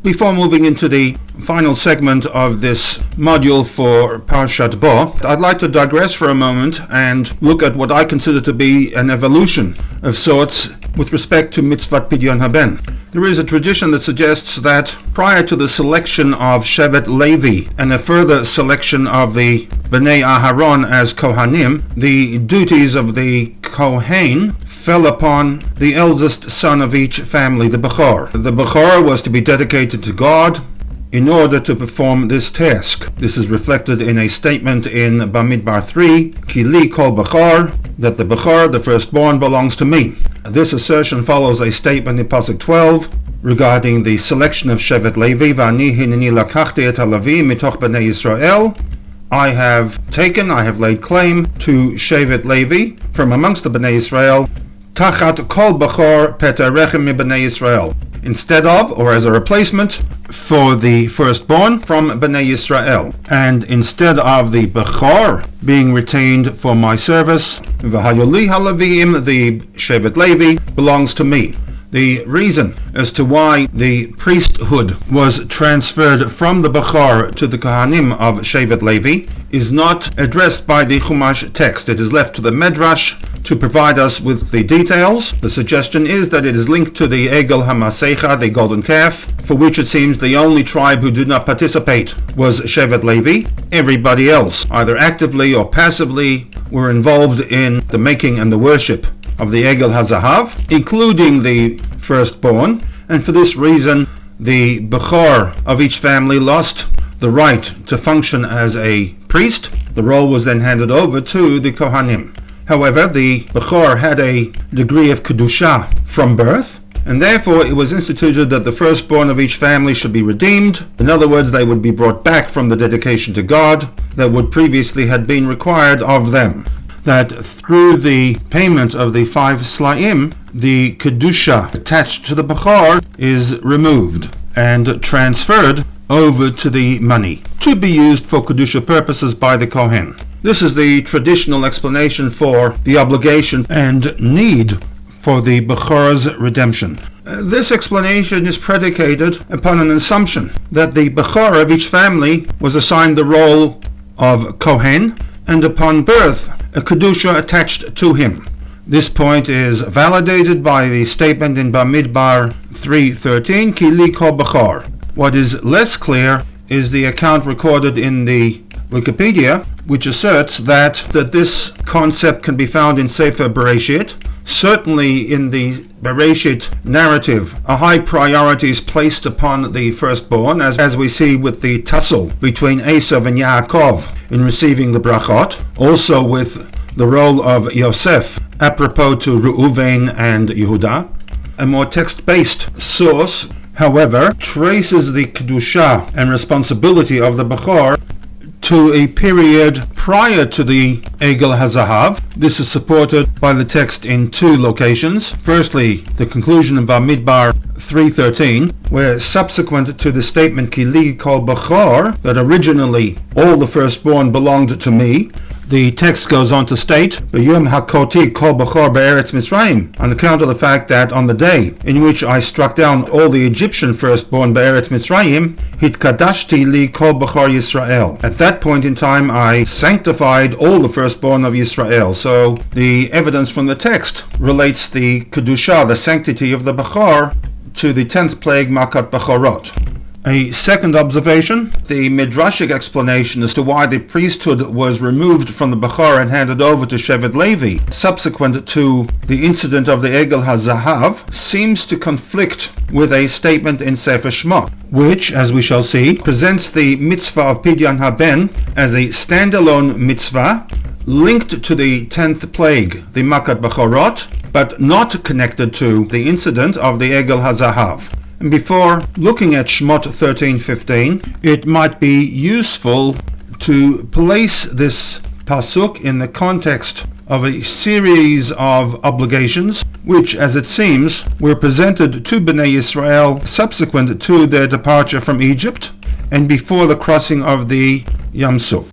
Before moving into the final segment of this module for Parshat Bo, I'd like to digress for a moment and look at what I consider to be an evolution of sorts with respect to MITZVAT PIDYON HaBEN. There is a tradition that suggests that prior to the selection of Shevet Levi and a further selection of the Bnei Aharon as Kohanim, the duties of the Kohen fell upon the eldest son of each family, the Bechor. The Bechor was to be dedicated to God in order to perform this task. This is reflected in a statement in Bamidbar 3, Ki li kol Bechor, that the Bechor, the firstborn, belongs to me. This assertion follows a statement in Pasuk 12 regarding the selection of Shevet Levi, V'ani hineni lakachti et halavi mitoch b'nei Yisrael. I have laid claim to Shevet Levi from amongst the Bnei Israel, Tachat kol Bechor petarechem mi Bnei Yisrael, instead of, or as a replacement, for the firstborn from Bnei Yisrael, and instead of the Bechor being retained for my service, V'hayoli halavim, the Shevet Levi, belongs to me. The reason as to why the priesthood was transferred from the Bechor to the Kohanim of Shevet Levi is not addressed by the Chumash text. It is left to the Medrash to provide us with the details. The suggestion is that it is linked to the Egel HaMasecha, the golden calf, for which it seems the only tribe who did not participate was Shevet Levi. Everybody else, either actively or passively, were involved in the making and the worship of the Egel HaZahav, including the firstborn, and for this reason the Bechor of each family lost the right to function as a priest. The role was then handed over to the Kohanim. However, the Bechor had a degree of Kedusha from birth, and therefore it was instituted that the firstborn of each family should be redeemed. In other words, they would be brought back from the dedication to God that would previously had been required of them. That through the payment of the 5 slaim, the Kedusha attached to the Bechor is removed and transferred over to the money, to be used for Kedusha purposes by the Kohen. This is the traditional explanation for the obligation and need for the Bechor's redemption. This explanation is predicated upon an assumption that the Bechor of each family was assigned the role of Kohen, and upon birth a Kedusha attached to him. This point is validated by the statement in Bamidbar 3:13, Ki li kol Bechor. What is less clear is the account recorded in the Wikipedia, which asserts that this concept can be found in Sefer Bereshit. Certainly in the Bereshit narrative, a high priority is placed upon the firstborn, as we see with the tussle between Esav and Yaakov in receiving the brachot, also with the role of Yosef apropos to Reuven and Yehuda. A more text-based source, however, traces the Kedusha and responsibility of the Bechor to a period prior to the Egel HaZahav. This is supported by the text in 2 locations. Firstly, the conclusion of Bamidbar 3:13, where subsequent to the statement Ki li kol Bechor, that originally all the firstborn belonged to me, the text goes on to state, B'yom hakoti kol Bechor be'eretz Mitzrayim, on account of the fact that on the day in which I struck down all the Egyptian firstborn be'eretz Mitzrayim, hitkadashti li kol Bechor Yisrael. At that point in time, I sanctified all the firstborn of Yisrael. So the evidence from the text relates the Kedusha, the sanctity of the Bechor, to the 10th plague, Makat Bechorot. A second observation, the Midrashic explanation as to why the priesthood was removed from the Bechor and handed over to Shevet Levi subsequent to the incident of the Egel HaZahav seems to conflict with a statement in Sefer Shemot, which, as we shall see, presents the mitzvah of Pidyon HaBEn as a standalone mitzvah linked to the 10th plague, the Makat Bechorot, but not connected to the incident of the Egel HaZahav. And before looking at Shemot 13:15, it might be useful to place this pasuk in the context of a series of obligations which, as it seems, were presented to Bnei Israel subsequent to their departure from Egypt and before the crossing of the Yam Suf.